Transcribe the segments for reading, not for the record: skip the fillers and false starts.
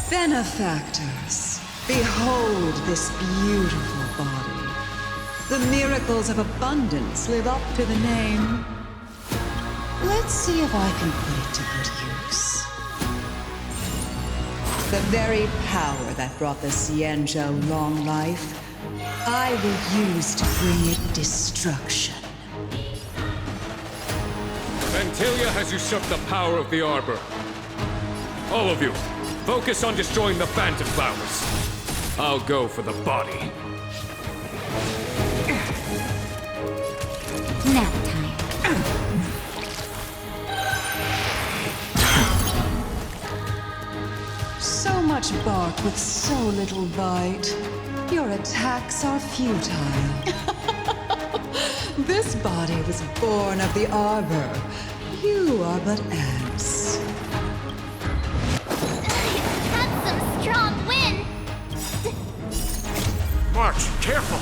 Benefactors, behold this beautiful body. The miracles of abundance live up to the name. Let's see if I can put it to good use. The very power that brought the Xianzhou long life, I will use to bring it destruction. Phantylie has usurped the power of the Arbor. All of you, focus on destroying the Phantom Flowers. I'll go for the body. Nap time. So much bark with so little bite. Your attacks are futile. This body was born of the Arbor. You are but ants. That's some strong wind. March, careful!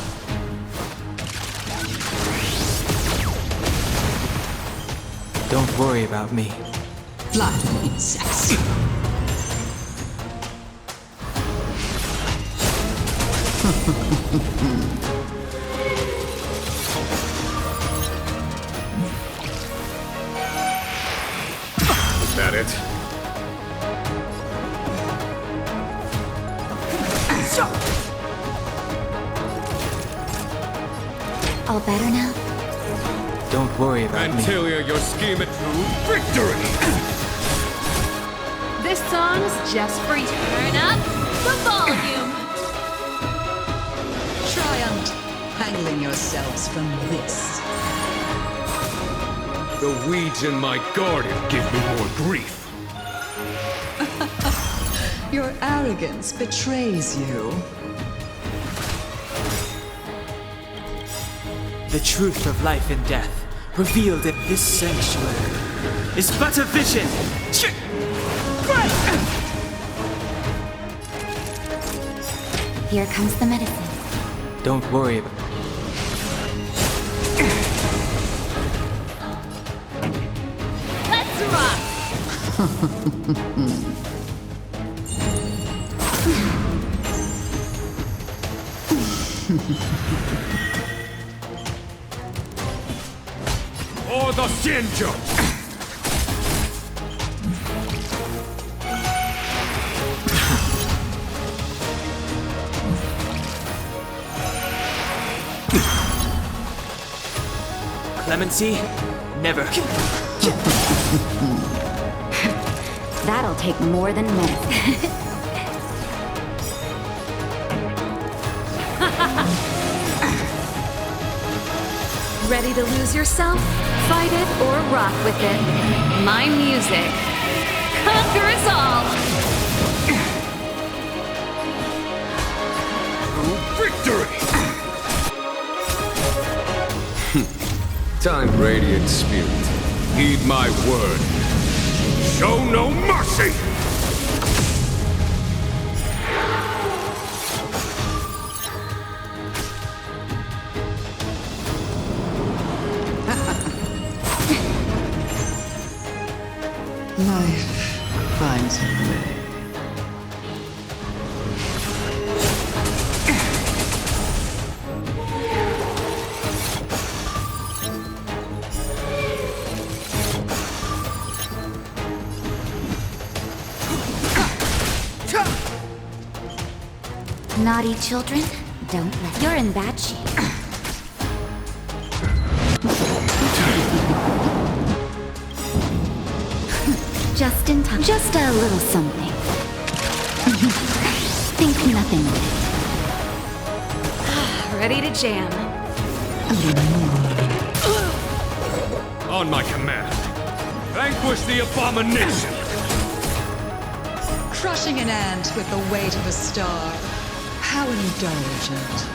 Don't worry about me. Flying insects. Is that it? All better now? Don't worry about me. Phantylie, your scheme at victory! This song's just for you. Turn up the volume. Triumph, handling yourselves from this. The weeds in my garden give me more grief. Your arrogance betrays you. The truth of life and death, revealed in this sanctuary, is but a vision. Here comes the medicine. Don't worry about Let's rock! Or the Xianzhou! clemency. Never. That'll take more than medicine. Ready to lose yourself? Fight it or rock with it. My music conquers all! Victory! Time, radiant spirit. Heed my word. Show no mercy! Life finds a way. Naughty children, don't let. You're in bad shape. Just in time. Just a little something. Think nothing of it. Ready to jam. On my command. Vanquish the abomination! Crushing an ant with the weight of a star. How indulgent.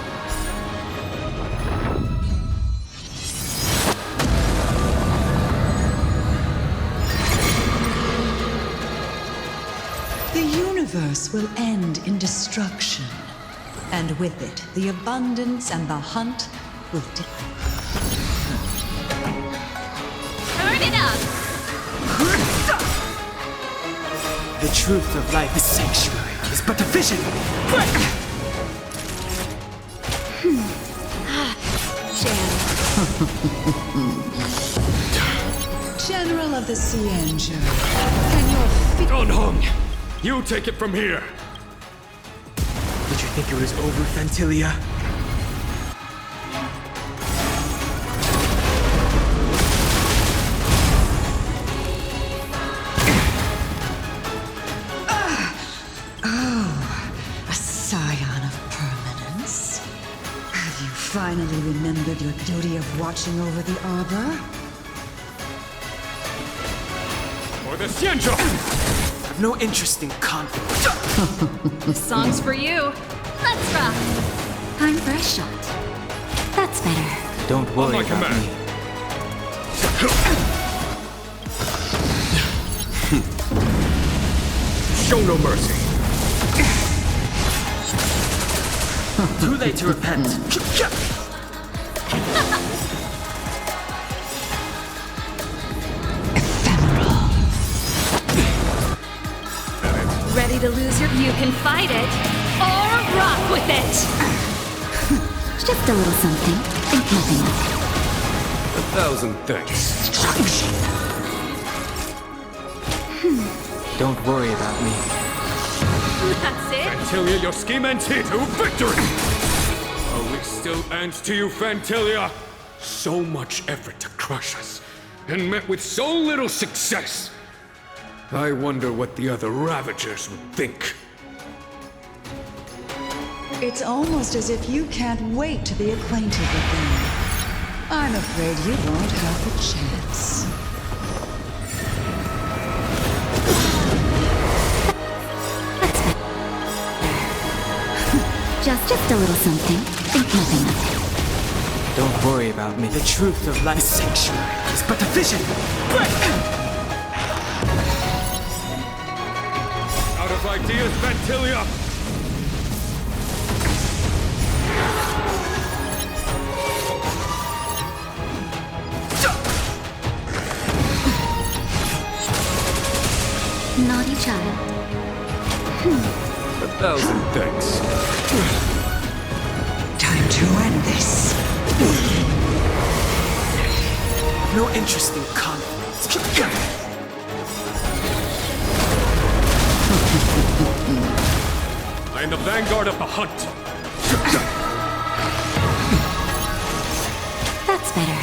The universe will end in destruction, And with it, the abundance and the hunt will Turn it up! The truth of life is sanctuary, is but a vision. General of the Cienjo, can your feet... Gonhong, you take it from here. Did you think it was over, Phantylia? A scion of permanence. Have you finally remembered your duty of watching over the arbor? For the Xianzhou! I've no interest in conflict. This song's for you. Let's rock! Time for a shot. That's better. Don't On worry my about command. me. Show no mercy. Too late to repent. Ready to lose your... You can fight it, or rock with it! Just a little something. Think nothing of it. 1,000 thanks. Don't worry about me. That's it? Phantylia, your scheme ends here to victory! Are we still ends to you, Phantylia? So much effort to crush us, and met with so little success. I wonder what the other Ravagers would think. It's almost as if you can't wait to be acquainted with them. I'm afraid you won't have the chance. Just a little something. Think nothing of it. Don't worry about me. The truth of life is sanctuary, is but a vision. Out of ideas, Phantylia! Naughty child. 1,000 thanks. Time to end this. No interest in conflict. I am the vanguard of the hunt. That's better.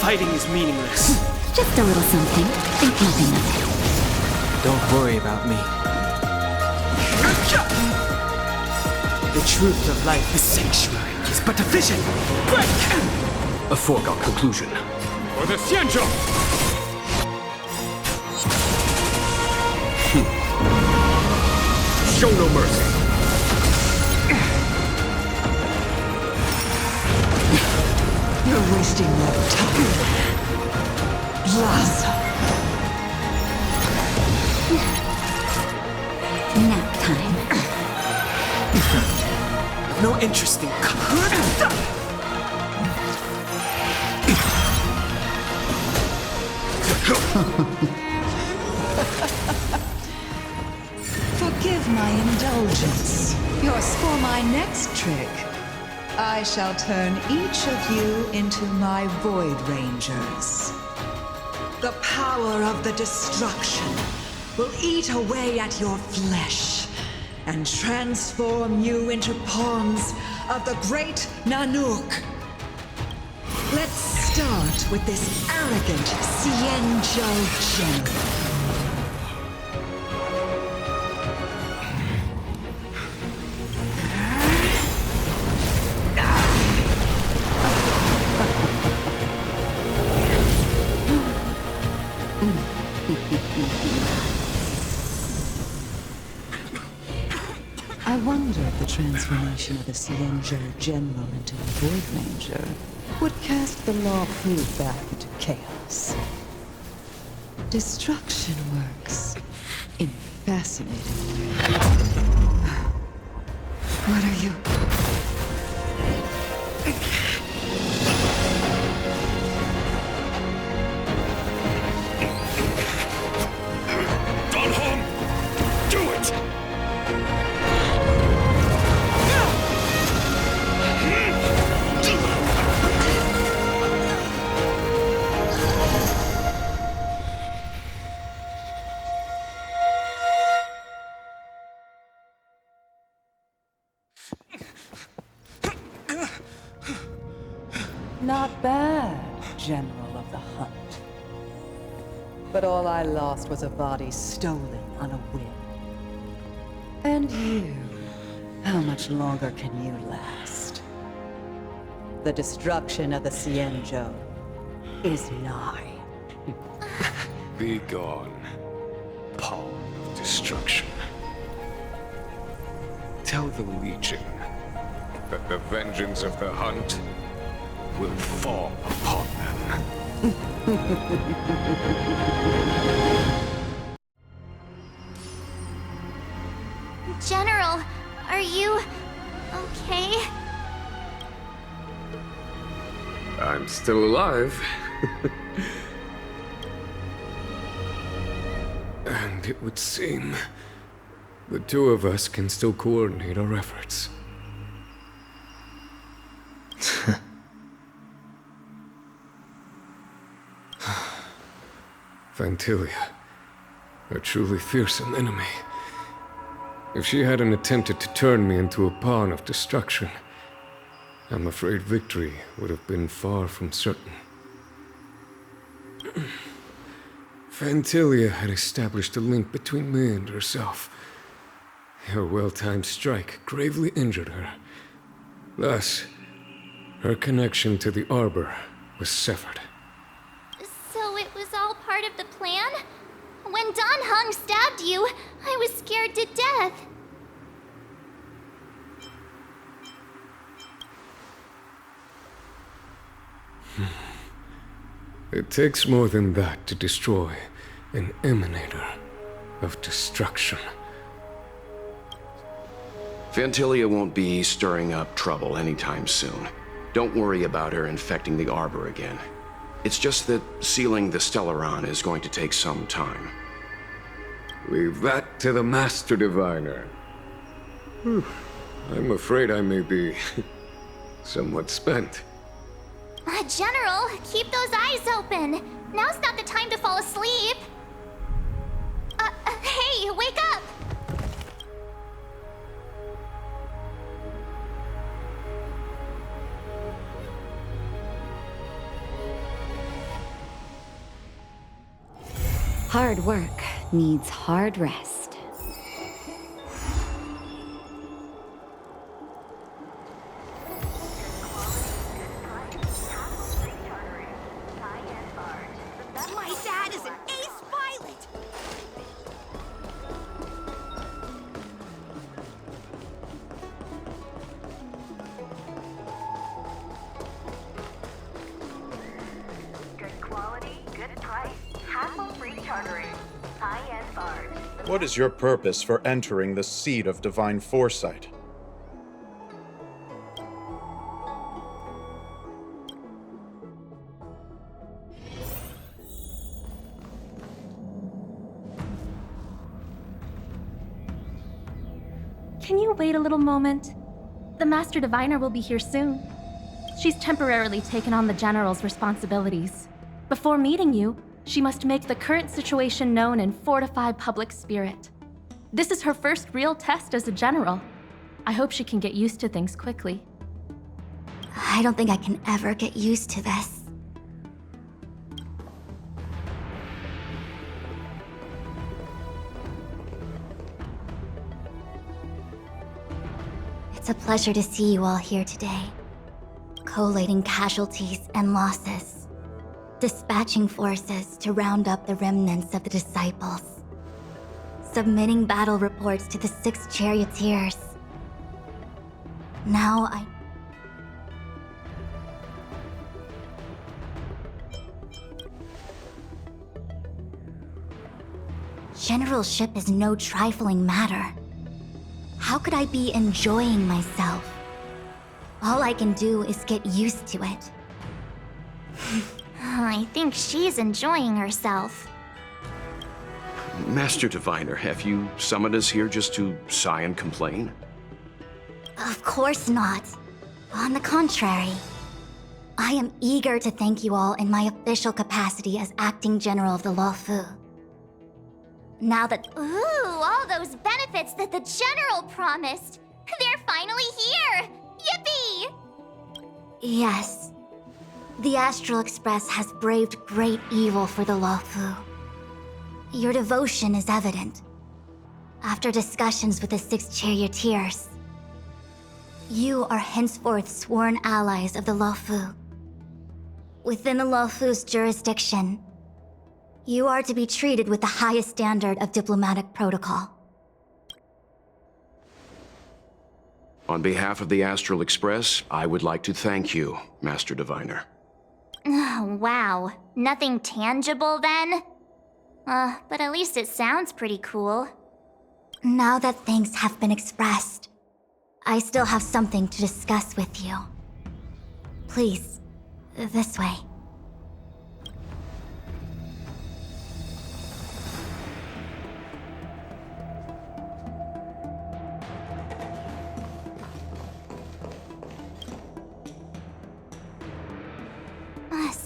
Fighting is meaningless. Just a little something. Think nothing of it. Don't worry about me. The truth of life is sanctuary, is but a vision. A foregone conclusion. For the Xianzhou! Show no mercy. You're wasting your time. Blossom. Nap time. No interest in conflict. Forgive my indulgence. Yours for my next trick. I shall turn each of you into my Void Rangers. The power of the destruction will eat away at your flesh and transform you into pawns of the great Nanook. Let's start with this arrogant Cienjo general. I wonder if the transformation of a Cienjo general into a Void Ranger would cast the law proof back into chaos. Destruction works in fascinating ways. What are you... Not bad, General of the Hunt. But all I lost was a body stolen on a whim. And you, how much longer can you last? The destruction of the Cienjo is nigh. Be gone, pawn of destruction. Tell the Legion that the vengeance of the Hunt will fall upon them. General, are you okay? I'm still alive. And it would seem the two of us can still coordinate our efforts. Phantylia, a truly fearsome enemy. If she hadn't attempted to turn me into a pawn of destruction, I'm afraid victory would have been far from certain. Phantylia had established a link between me and herself. Her well-timed strike gravely injured her. Thus, her connection to the Arbor was severed. So it was all part of the plan? When Don Hung stabbed you, I was scared to death. It takes more than that to destroy an emanator of destruction. Phantylia won't be stirring up trouble anytime soon. Don't worry about her infecting the Arbor again. It's just that sealing the Stellaron is going to take some time. Leave that to the Master Diviner. I'm afraid I may be somewhat spent. General, keep those eyes open. Now's not the time to fall asleep. Hey, wake up! Hard work needs hard rest. My dad is an ace pilot! Good quality, good price. Hassle-free chartering. High-end bars. What is your purpose for entering the seat of divine foresight? Can you wait a little moment? The Master Diviner will be here soon. She's temporarily taken on the General's responsibilities. Before meeting you, she must make the current situation known and fortify public spirit. This is her first real test as a General. I hope she can get used to things quickly. I don't think I can ever get used to this. It's a pleasure to see you all here today. Collating casualties and losses. Dispatching forces to round up the remnants of the disciples. Submitting battle reports to the 6 charioteers. Now Generalship is no trifling matter. How could I be enjoying myself? All I can do is get used to it. I think she's enjoying herself. Master Diviner, have you summoned us here just to sigh and complain? Of course not. On the contrary. I am eager to thank you all in my official capacity as acting general of the Luofu. Now that— Ooh, all those benefits that the general promised! They're finally here! Yippee! Yes. The Astral Express has braved great evil for the Luofu. Your devotion is evident. After discussions with the 6 charioteers, you are henceforth sworn allies of the Luofu. Within the Luofu's jurisdiction, you are to be treated with the highest standard of diplomatic protocol. On behalf of the Astral Express, I would like to thank you, Master Diviner. Wow, nothing tangible then? But at least it sounds pretty cool. Now that thanks have been expressed, I still have something to discuss with you. Please, this way.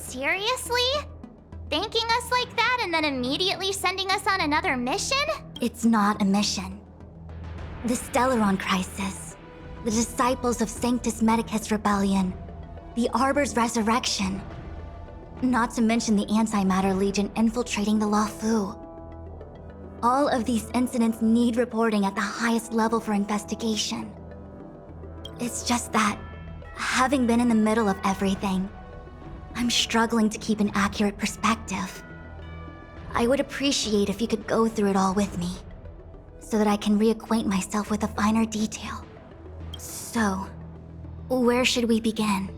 Seriously? Thanking us like that and then immediately sending us on another mission? It's not a mission. The Stellaron Crisis, the Disciples of Sanctus Medicus Rebellion, the Arbor's resurrection. Not to mention the Antimatter Legion infiltrating the Luofu. All of these incidents need reporting at the highest level for investigation. It's just that, having been in the middle of everything, I'm struggling to keep an accurate perspective. I would appreciate if you could go through it all with me, so that I can reacquaint myself with a finer detail. So, where should we begin?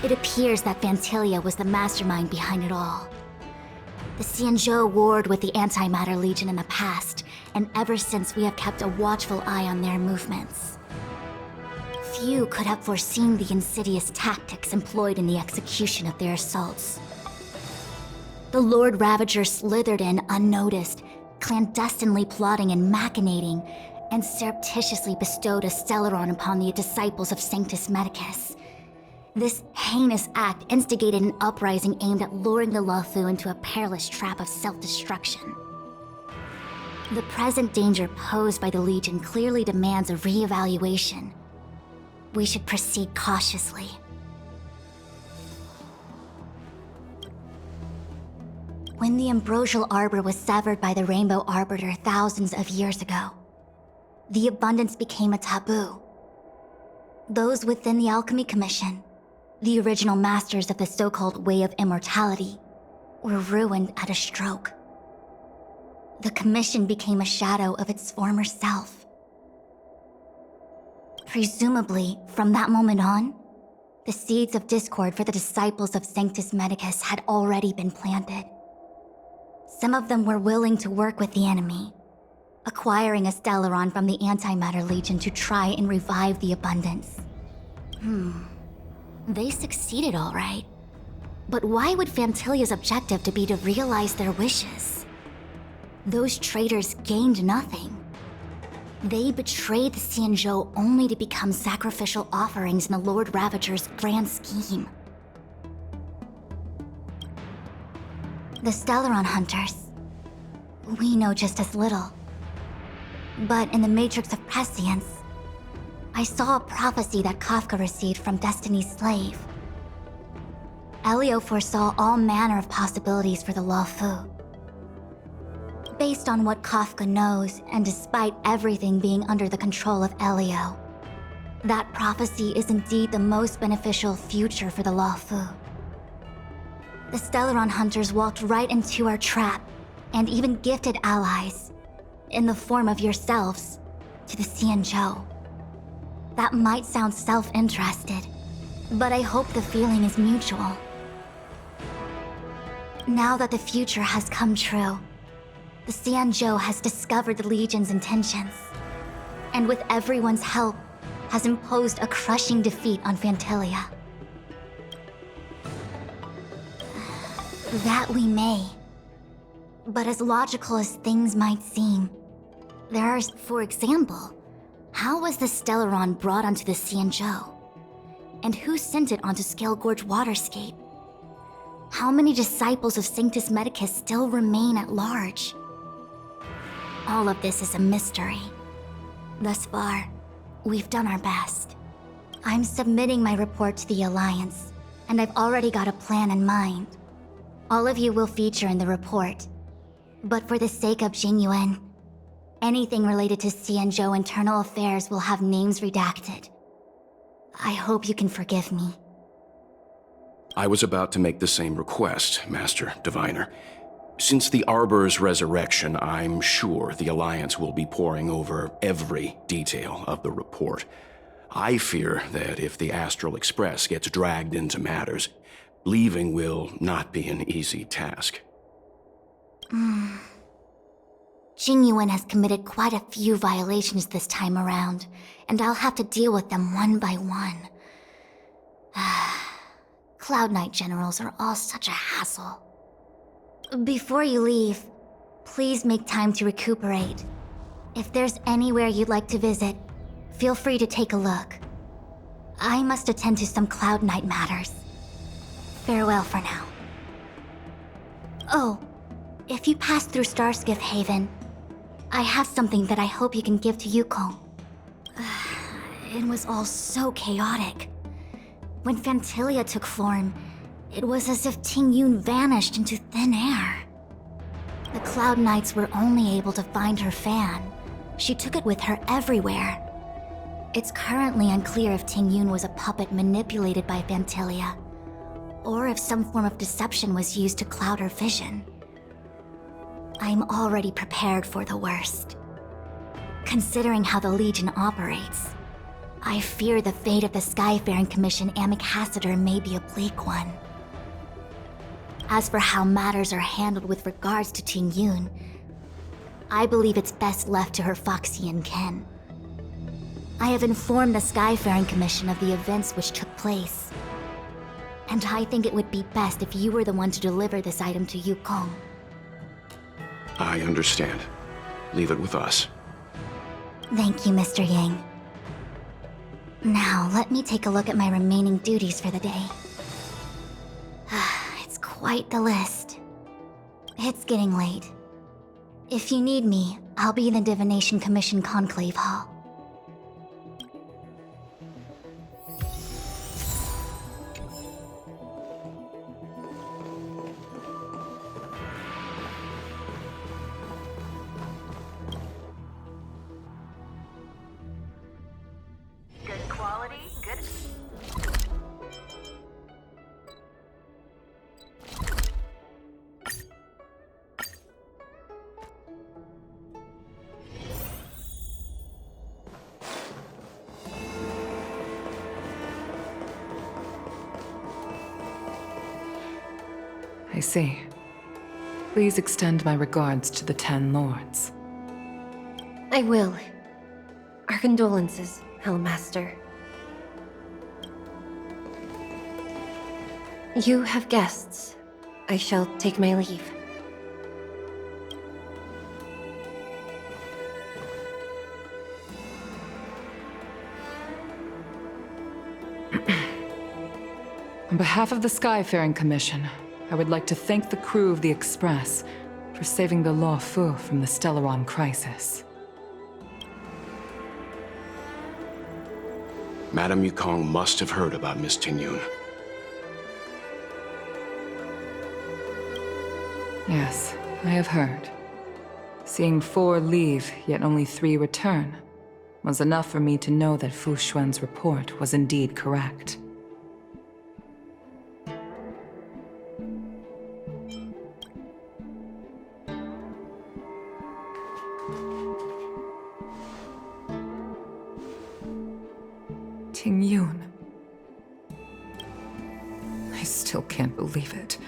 It appears that Phantylia was the mastermind behind it all. The Xianzhou warred with the Antimatter Legion in the past, and ever since we have kept a watchful eye on their movements. Few could have foreseen the insidious tactics employed in the execution of their assaults. The Lord Ravager slithered in unnoticed, clandestinely plotting and machinating, and surreptitiously bestowed a Stellaron upon the disciples of Sanctus Medicus. This heinous act instigated an uprising aimed at luring the Luofu into a perilous trap of self-destruction. The present danger posed by the Legion clearly demands a re-evaluation. We should proceed cautiously. When the ambrosial arbor was severed by the Rainbow Arbiter thousands of years ago, the abundance became a taboo. Those within the Alchemy Commission, the original masters of the so-called Way of Immortality, were ruined at a stroke. The Commission became a shadow of its former self. Presumably, from that moment on, the seeds of discord for the disciples of Sanctus Medicus had already been planted. Some of them were willing to work with the enemy, acquiring a Stellaron from the Antimatter Legion to try and revive the abundance. They succeeded all right. But why would Phantylia's objective to be to realize their wishes? Those traitors gained nothing. They betrayed the Xianzhou only to become sacrificial offerings in the Lord Ravager's grand scheme. The Stellaron Hunters. We know just as little. But in the Matrix of Prescience, I saw a prophecy that Kafka received from Destiny's slave. Elio foresaw all manner of possibilities for the Luofu. Based on what Kafka knows, and despite everything being under the control of Elio, that prophecy is indeed the most beneficial future for the Luofu. The Stellaron Hunters walked right into our trap, and even gifted allies, in the form of yourselves, to the Xianzhou. That might sound self-interested, but I hope the feeling is mutual. Now that the future has come true, the Xianzhou has discovered the Legion's intentions, and with everyone's help, has imposed a crushing defeat on Phantylia. That we may. But as logical as things might seem, there are, for example, how was the Stellaron brought onto the Xianzhou? And who sent it onto Scale Gorge Waterscape? How many disciples of Sanctus Medicus still remain at large? All of this is a mystery. Thus far, we've done our best. I'm submitting my report to the Alliance, and I've already got a plan in mind. All of you will feature in the report. But for the sake of Jingyuan, anything related to Xianzhou internal affairs will have names redacted. I hope you can forgive me. I was about to make the same request, Master Diviner. Since the Arbor's resurrection, I'm sure the Alliance will be poring over every detail of the report. I fear that if the Astral Express gets dragged into matters, leaving will not be an easy task. Jingyuan has committed quite a few violations this time around, and I'll have to deal with them one by one. Cloud Knight generals are all such a hassle. Before you leave, please make time to recuperate. If there's anywhere you'd like to visit, feel free to take a look. I must attend to some Cloud Knight matters. Farewell for now. Oh, if you pass through Starskiff Haven, I have something that I hope you can give to Yukong. It was all so chaotic. When Phantylia took form, it was as if Tingyun vanished into thin air. The Cloud Knights were only able to find her fan. She took it with her everywhere. It's currently unclear if Tingyun was a puppet manipulated by Phantylia, or if some form of deception was used to cloud her vision. I'm already prepared for the worst. Considering how the Legion operates, I fear the fate of the Skyfaring Commission Ambassador may be a bleak one. As for how matters are handled with regards to Tingyun, I believe it's best left to her Foxian kin. I have informed the Skyfaring Commission of the events which took place, and I think it would be best if you were the one to deliver this item to Yukong. I understand. Leave it with us. Thank you, Mr. Yang. Now, let me take a look at my remaining duties for the day. It's quite the list. It's getting late. If you need me, I'll be in the Divination Commission Conclave Hall. Good quality, good. I see. Please extend my regards to the 10 Lords. I will. Our condolences, Hellmaster. You have guests. I shall take my leave. On behalf of the Skyfaring Commission, I would like to thank the crew of the Express for saving the Law Fu from the Stellaron crisis. Madame Yukong must have heard about Miss Tingyun. Yes, I have heard. Seeing 4 leave, yet only 3 return, was enough for me to know that Fu Xuan's report was indeed correct. Tingyun. I still can't believe it.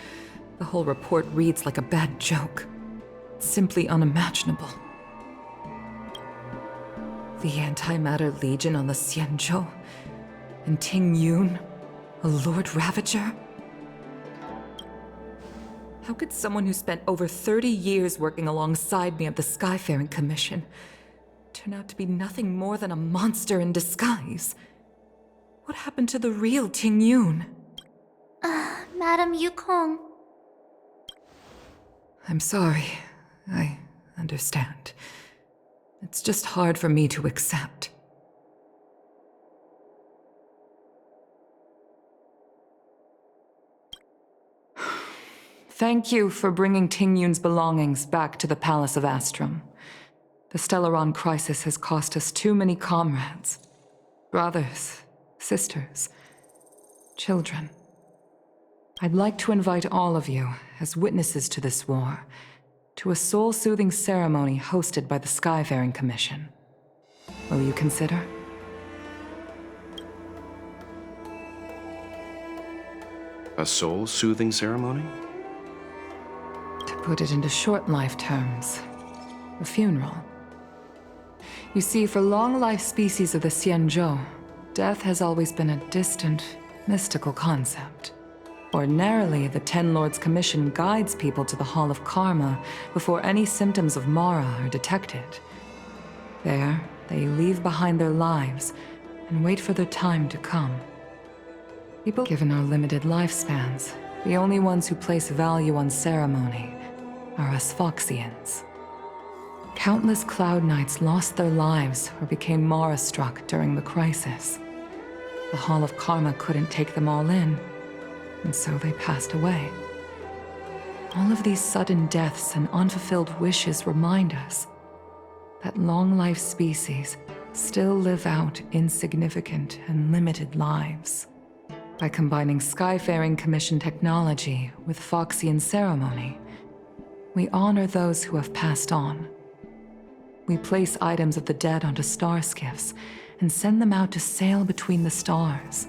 The whole report reads like a bad joke. It's simply unimaginable. The Antimatter Legion on the Xianzhou, and Tingyun, a Lord Ravager? How could someone who spent over 30 years working alongside me at the Skyfaring Commission turn out to be nothing more than a monster in disguise? What happened to the real Tingyun? Madam Yukong. I'm sorry. I understand. It's just hard for me to accept. Thank you for bringing Ting Yun's belongings back to the Palace of Astrum. The Stellaron crisis has cost us too many comrades. Brothers, sisters, children. I'd like to invite all of you, as witnesses to this war, to a soul-soothing ceremony hosted by the Skyfaring Commission. Will you consider? A soul-soothing ceremony? To put it into short life terms, a funeral. You see, for long-life species of the Xianzhou, death has always been a distant, mystical concept. Ordinarily, the Ten Lords Commission guides people to the Hall of Karma before any symptoms of Mara are detected. There, they leave behind their lives and wait for their time to come. People, given our limited lifespans, the only ones who place value on ceremony are us Foxians. Countless Cloud Knights lost their lives or became Mara-struck during the crisis. The Hall of Karma couldn't take them all in, and so they passed away. All of these sudden deaths and unfulfilled wishes remind us that long-life species still live out insignificant and limited lives. By combining Skyfaring Commission technology with Foxian ceremony, we honor those who have passed on. We place items of the dead onto star skiffs and send them out to sail between the stars,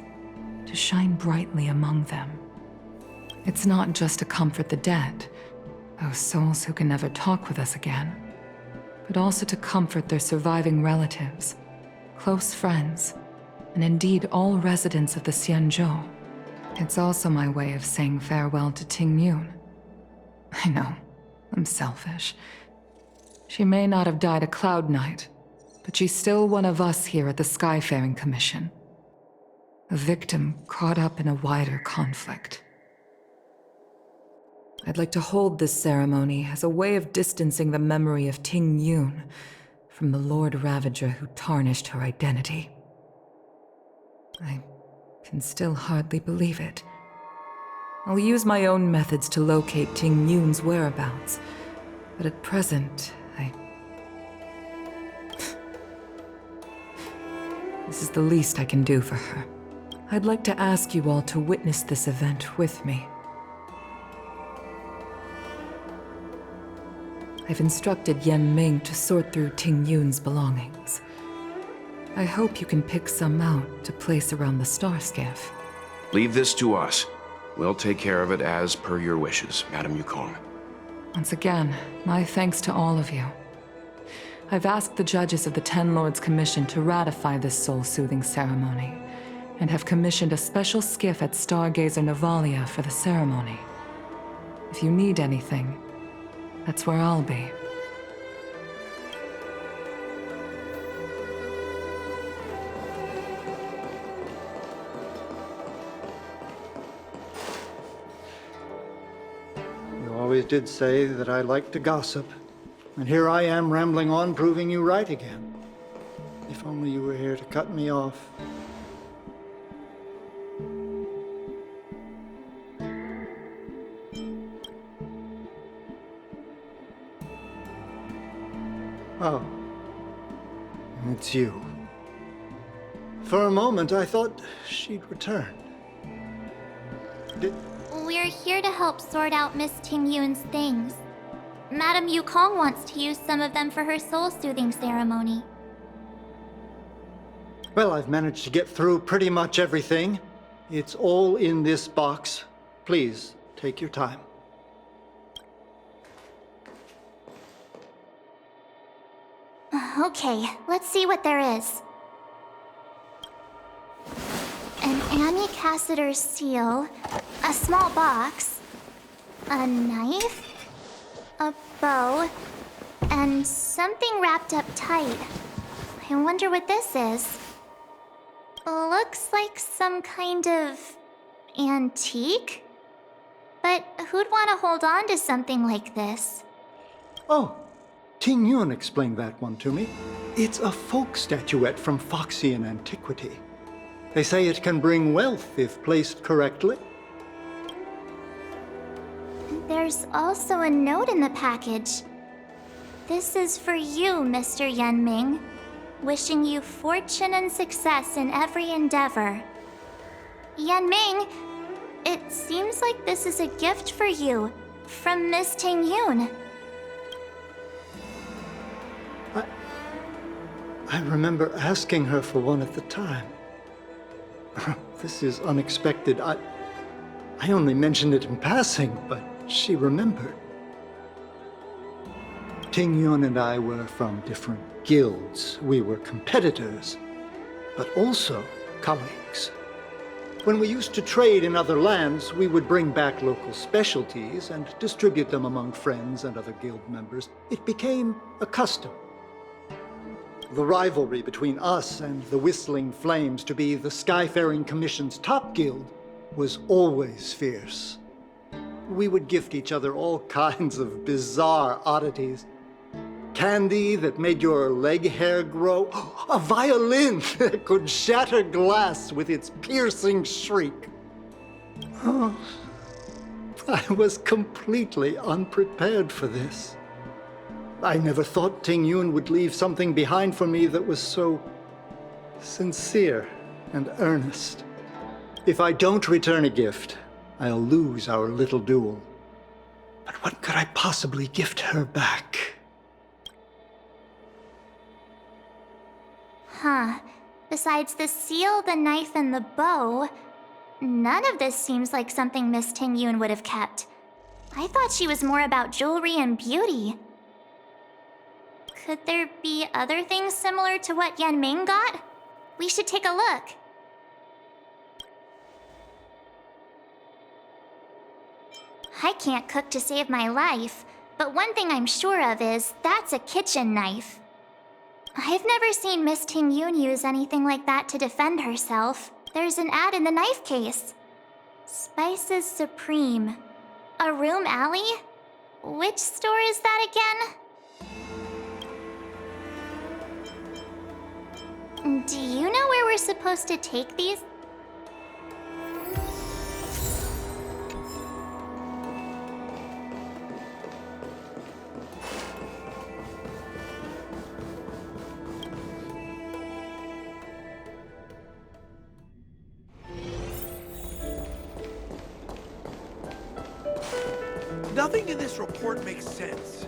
to shine brightly among them. It's not just to comfort the dead, those souls who can never talk with us again, but also to comfort their surviving relatives, close friends, and indeed all residents of the Xianzhou. It's also my way of saying farewell to Ting Yun. I know, I'm selfish. She may not have died a Cloud Knight, but she's still one of us here at the Skyfaring Commission. A victim caught up in a wider conflict. I'd like to hold this ceremony as a way of distancing the memory of Ting Yun from the Lord Ravager who tarnished her identity. I can still hardly believe it. I'll use my own methods to locate Ting Yun's whereabouts, but at present, This is the least I can do for her. I'd like to ask you all to witness this event with me. I've instructed Yen Ming to sort through Ting Yun's belongings. I hope you can pick some out to place around the star skiff. Leave this to us. We'll take care of it as per your wishes, Madame Yukong. Once again, my thanks to all of you. I've asked the judges of the Ten Lords Commission to ratify this soul-soothing ceremony, and have commissioned a special skiff at Stargazer Navalia for the ceremony. If you need anything, that's where I'll be. You always did say that I like to gossip. And here I am rambling on, proving you right again. If only you were here to cut me off. Oh. It's you. For a moment, I thought she'd returned. We're here to help sort out Miss Ting Yun's things. Madame Yukong wants to use some of them for her soul-soothing ceremony. Well, I've managed to get through pretty much everything. It's all in this box. Please, take your time. Okay, let's see what there is. An Amicassator's seal, a small box, a knife, a bow, and something wrapped up tight. I wonder what this is. Looks like some kind of antique? But who'd want to hold on to something like this? Oh, Ting Yun explained that one to me. It's a folk statuette from Foxian antiquity. They say it can bring wealth if placed correctly. There's also a note in the package. This is for you, Mr. Yanming. Wishing you fortune and success in every endeavor. Yanming, it seems like this is a gift for you from Miss Tingyun. I remember asking her for one at the time. This is unexpected. I only mentioned it in passing, but she remembered. Tingyun and I were from different guilds. We were competitors, but also colleagues. When we used to trade in other lands, we would bring back local specialties and distribute them among friends and other guild members. It became a custom. The rivalry between us and the Whistling Flames to be the Skyfaring Commission's top guild was always fierce. We would gift each other all kinds of bizarre oddities. Candy that made your leg hair grow. A violin that could shatter glass with its piercing shriek. Oh, I was completely unprepared for this. I never thought Tingyun would leave something behind for me that was so sincere and earnest. If I don't return a gift, I'll lose our little duel. But what could I possibly gift her back? Huh. Besides the seal, the knife, and the bow, none of this seems like something Miss Tingyun would have kept. I thought she was more about jewelry and beauty. Could there be other things similar to what Yanming got? We should take a look. I can't cook to save my life, but one thing I'm sure of is that's a kitchen knife. I've never seen Miss Tingyun use anything like that to defend herself. There's an ad in the knife case. Spices Supreme. A room alley? Which store is that again? Do you know where we're supposed to take these? Nothing in this report makes sense.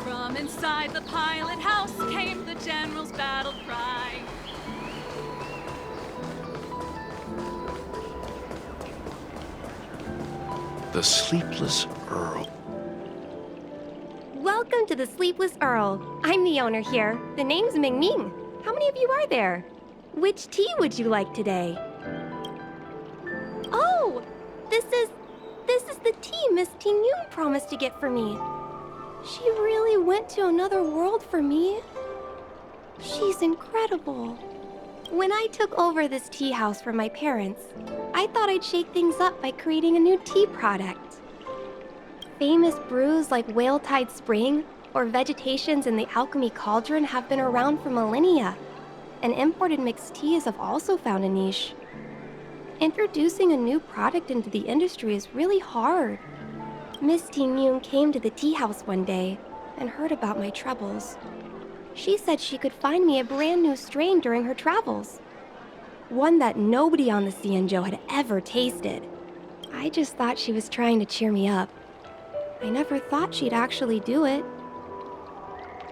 From inside the pilot house came the general's battle cry. The Sleepless Earl. Welcome to the Sleepless Earl. I'm the owner here. The name's Ming Ming. How many of you are there? Which tea would you like today? Oh, this is the tea Miss Tingyun promised to get for me. She really went to another world for me. She's incredible. When I took over this tea house from my parents, I thought I'd shake things up by creating a new tea product. Famous brews like Whale Tide Spring or Vegetations in the Alchemy Cauldron have been around for millennia, and imported mixed teas have also found a niche. Introducing a new product into the industry is really hard. Miss Tingyun came to the tea house one day and heard about my troubles. She said she could find me a brand new strain during her travels. One that nobody on the Xianzhou had ever tasted. I just thought she was trying to cheer me up. I never thought she'd actually do it.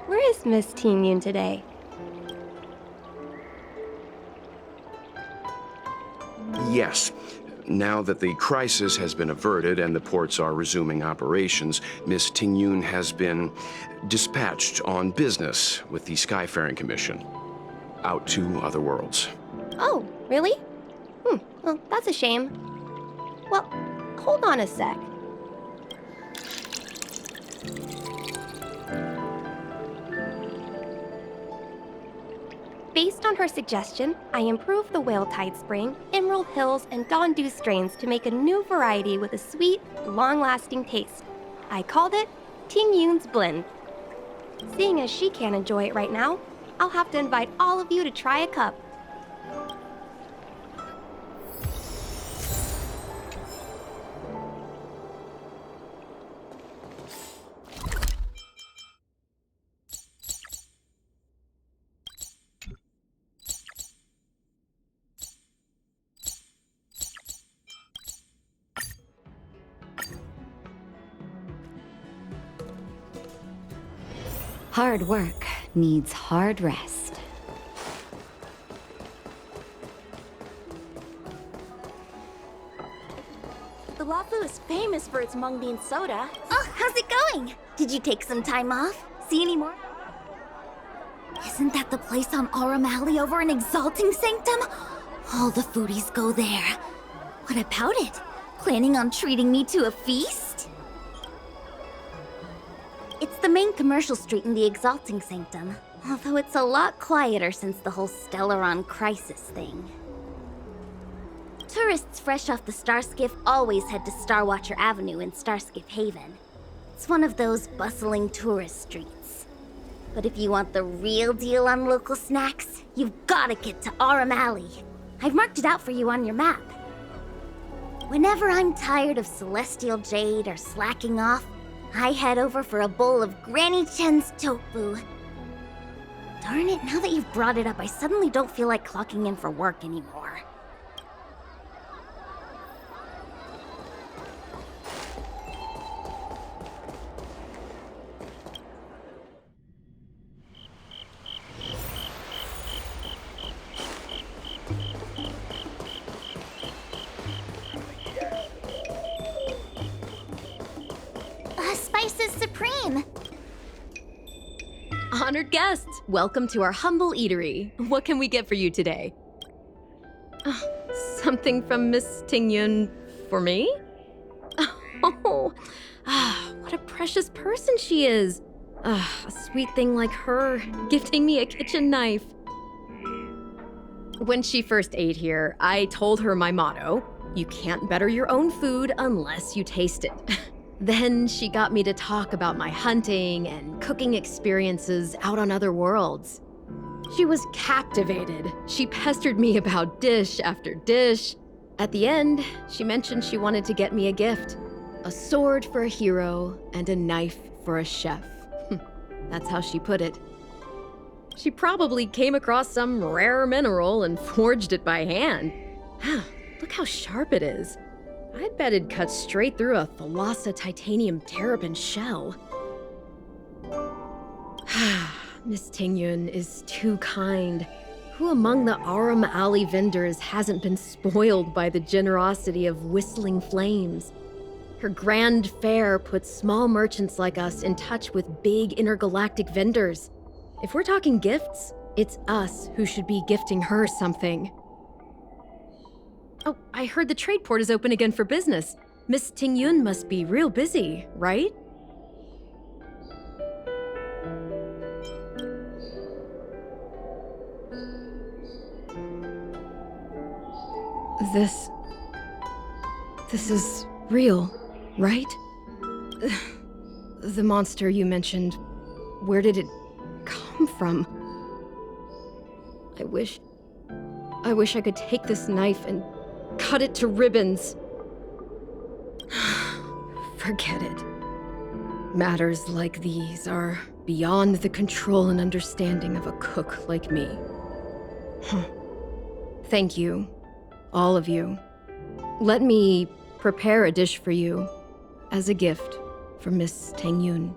Where is Miss Tingyun today? Yes. Now that the crisis has been averted and the ports are resuming operations, Miss Tingyun has been dispatched on business with the Skyfaring Commission out to other worlds. Oh, really? Well, that's a shame. Well, hold on a sec. Based on her suggestion, I improved the Whale Tide Spring, Emerald Hills, and Dawn Dew strains to make a new variety with a sweet, long-lasting taste. I called it Tingyun's Blend. Seeing as she can't enjoy it right now, I'll have to invite all of you to try a cup. Hard work needs hard rest. The Lafu is famous for its mung bean soda. Oh, how's it going? Did you take some time off? See any more? Isn't that the place on Aurum Alley over in Exalting Sanctum? All the foodies go there. What about it? Planning on treating me to a feast? It's the main commercial street in the Exalting Sanctum, although it's a lot quieter since the whole Stellaron crisis thing. Tourists fresh off the Starskiff always head to Starwatcher Avenue in Starskiff Haven. It's one of those bustling tourist streets. But if you want the real deal on local snacks, you've gotta get to Aurum Alley. I've marked it out for you on your map. Whenever I'm tired of Celestial Jade or slacking off, I head over for a bowl of Granny Chen's tofu. Darn it, now that you've brought it up, I suddenly don't feel like clocking in for work anymore. Spices Supreme! Honored guests, welcome to our humble eatery. What can we get for you today? Something from Miss Tingyun for me? Oh, what a precious person she is. A sweet thing like her, gifting me a kitchen knife. When she first ate here, I told her my motto, you can't better your own food unless you taste it. Then she got me to talk about my hunting and cooking experiences out on other worlds. She was captivated. She pestered me about dish after dish. At the end, she mentioned she wanted to get me a gift. A sword for a hero and a knife for a chef. That's how she put it. She probably came across some rare mineral and forged it by hand. Look how sharp it is. I bet it'd cut straight through a Thalassa titanium terrapin shell. Miss Tingyun is too kind. Who among the Aurum Alley vendors hasn't been spoiled by the generosity of whistling flames? Her grand fare puts small merchants like us in touch with big intergalactic vendors. If we're talking gifts, it's us who should be gifting her something. Oh, I heard the trade port is open again for business. Miss Tingyun must be real busy, right? This is real, right? The monster you mentioned, where did it come from? I wish I could take this knife and cut it to ribbons. Forget it. Matters like these are beyond the control and understanding of a cook like me. Thank you, all of you. Let me prepare a dish for you as a gift for Miss Tingyun.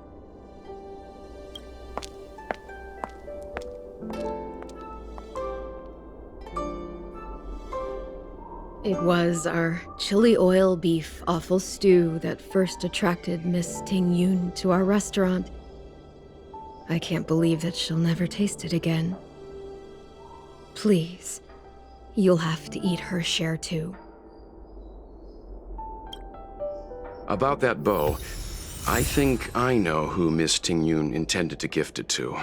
It was our chili oil beef offal stew that first attracted Miss Tingyun to our restaurant. I can't believe that she'll never taste it again. Please, you'll have to eat her share too. About that bow, I think I know who Miss Tingyun intended to gift it to.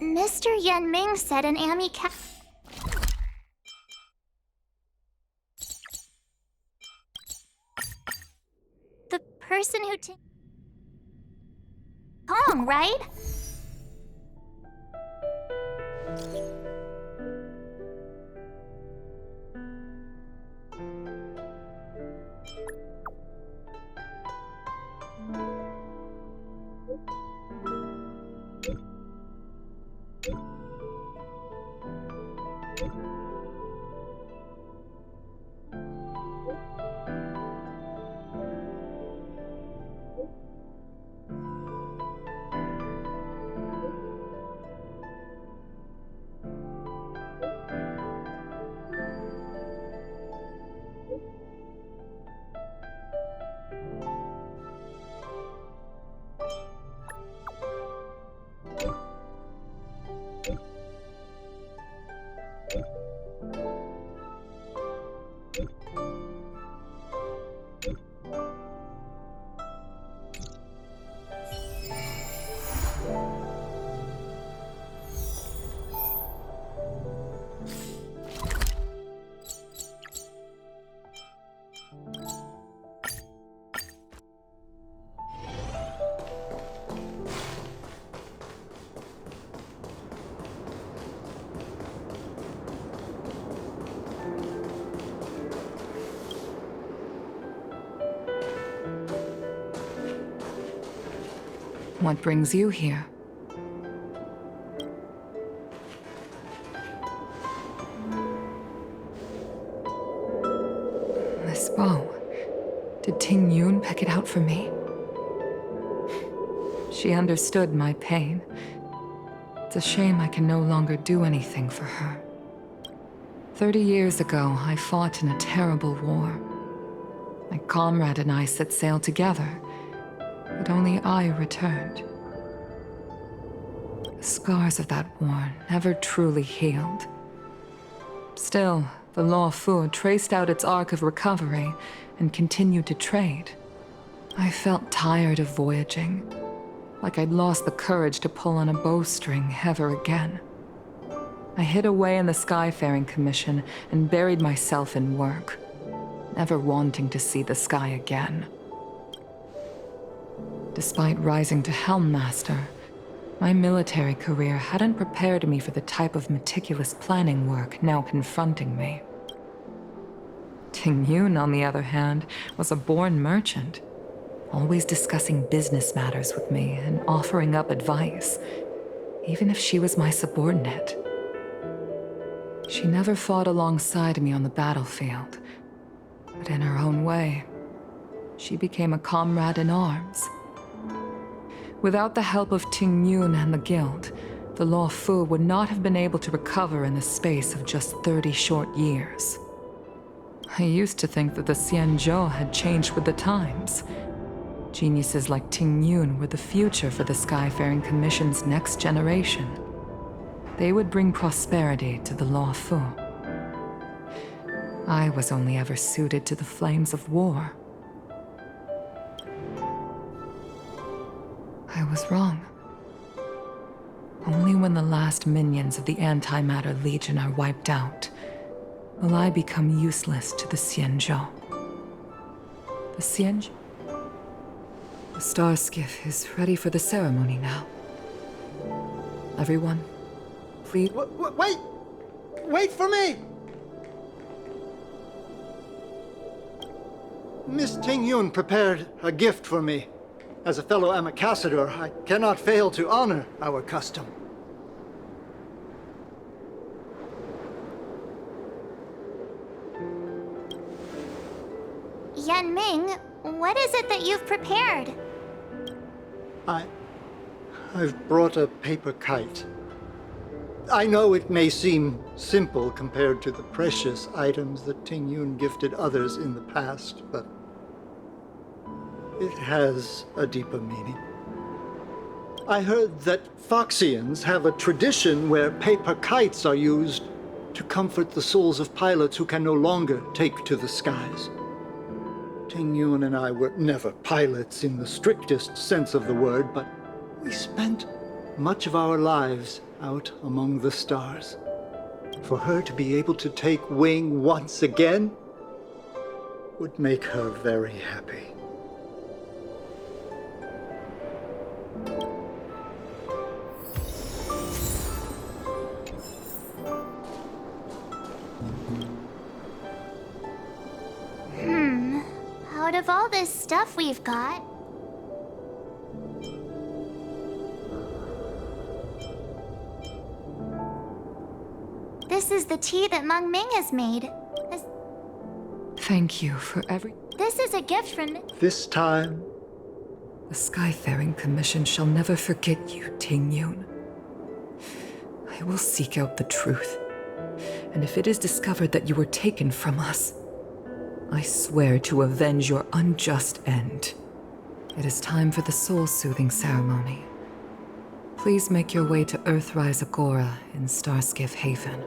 Mr. Yan Ming said an Ami cat. The person who Kong, right? What brings you here? This bow. Did Ting Yun pick it out for me? She understood my pain. It's a shame I can no longer do anything for her. 30 years ago, I fought in a terrible war. My comrade and I set sail together, but only I returned. The scars of that war never truly healed. Still, the Law Fu traced out its arc of recovery and continued to trade. I felt tired of voyaging, like I'd lost the courage to pull on a bowstring ever again. I hid away in the Skyfaring Commission and buried myself in work, never wanting to see the sky again. Despite rising to Helm Master, my military career hadn't prepared me for the type of meticulous planning work now confronting me. Ting Yun, on the other hand, was a born merchant, always discussing business matters with me and offering up advice, even if she was my subordinate. She never fought alongside me on the battlefield, but in her own way, she became a comrade in arms. Without the help of Ting Yun and the Guild, the Law Fu would not have been able to recover in the space of just 30 short years. I used to think that the Xianzhou had changed with the times. Geniuses like Ting Yun were the future for the Skyfaring Commission's next generation. They would bring prosperity to the Law Fu. I was only ever suited to the flames of war. I was wrong. Only when the last minions of the Antimatter Legion are wiped out will I become useless to the Xianzhou. The Xianzhou? The star skiff is ready for the ceremony now. Everyone, please... Wait! Wait for me! Miss Ting Yun prepared a gift for me. As a fellow ambassador, I cannot fail to honor our custom. Yan Ming, what is it that you've prepared? I've brought a paper kite. I know it may seem simple compared to the precious items that Ting Yun gifted others in the past, but it has a deeper meaning. I heard that Foxians have a tradition where paper kites are used to comfort the souls of pilots who can no longer take to the skies. Ting Yun and I were never pilots in the strictest sense of the word, but we spent much of our lives out among the stars. For her to be able to take wing once again would make her very happy. Out of all this stuff we've got, this is the tea that Meng Ming has made. Thank you for every... This is a gift from... This time... The Skyfaring Commission shall never forget you, Ting Yun. I will seek out the truth. And if it is discovered that you were taken from us, I swear to avenge your unjust end. It is time for the soul-soothing ceremony. Please make your way to Earthrise Agora in Starskiff Haven.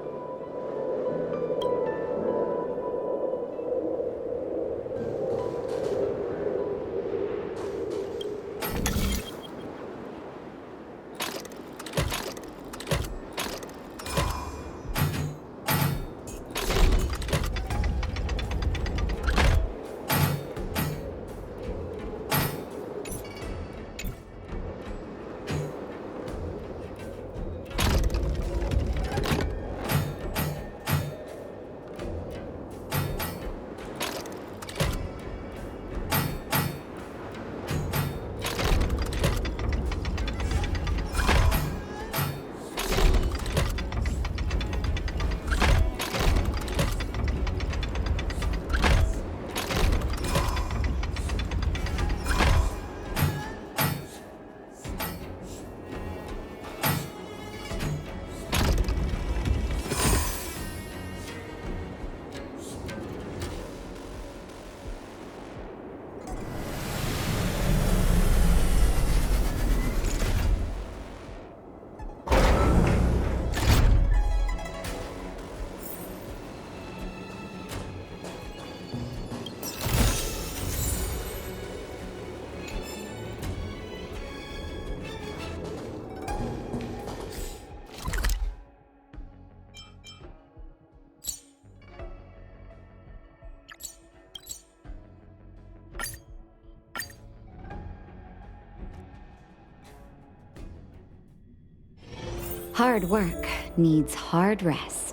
Hard work needs hard rest.